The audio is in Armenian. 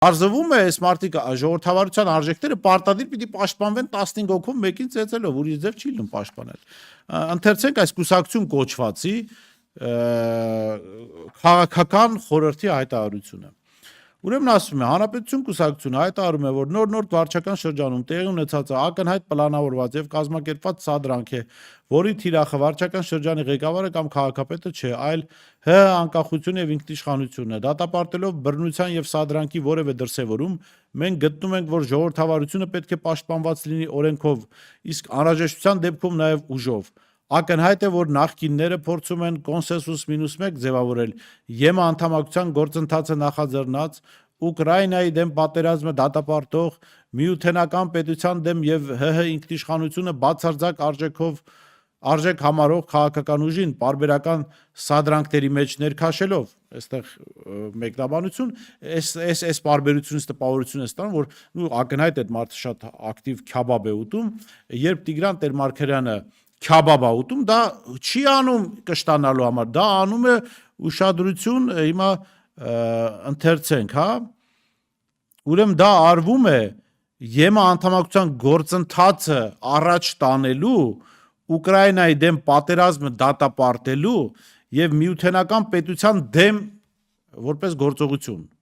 Արզվում է այս մարդիկ ժողովրդավարության արժեքները պարտադիր պիտի պաշտպանվեն 15 հոգով մեկին ծեծելով, ուրիշ ձև չի լինում պաշտպանել։ Ընթերցենք այս կուսակցություն կոչվածի քաղաքական խորհրդի հայտարարությունը։ Ուրեմն ասում է, Հանրապետություն կուսակցությունը հայտարարում է, որ նոր վարչական շրջանում տեղի ունեցածը ակնհայտ պլանավորված եւ կազմակերպված սադրանք է, որի թիրախը վարչական շրջանի ղեկավարը կամ քաղաքապետը չէ, այլ ՀՀ անկախությունը եւ ինքնիշխանությունն է։ Դատապարտելով բռնության եւ սադրանքի որևէ դրսեւորում, մենք գտնում ենք, որ ժողովրդավարությունը պետք է պաշտպանված լինի օրենքով, իսկ անհրաժեշտության դեպքում նաեւ ուժով։ Ակնհայտ է, որ նախկինները փորձում են կոնսենսուս -1 ձևավորել ԵՄ անդամակցության գործընթացը նախաձեռնած Ուկրաինայի դեմ պատերազմը դատապարտող միութենական պետության դեմ եւ ՀՀ ինքնիշխանությունը բացարձակ արժեք համարող քաղաքական ուժին պարբերական սադրանքների մեջ ներքաշելով, այստեղ մեկնաբանություն, այս պարբերությունից տպավորություն է ստանում, որ ակնհայտ այդ մարդը շատ ակտիվ քյաբաբ է ուտում, երբ Տիգրան Տեր-Մարգարյանը քյաբաբ է ուտում, դա չի անում կշտանալու համար, դա անում է ուշադրություն, հիմա ընթերցենք, հա, ուրեմն դա արվում է ԵՄ անդամակցության գործընթացը առաջ տանելու, Ուկրաինայի դեմ պատերազմը դատապարտելու եւ միութենական պետության դեմ որպես գործողություն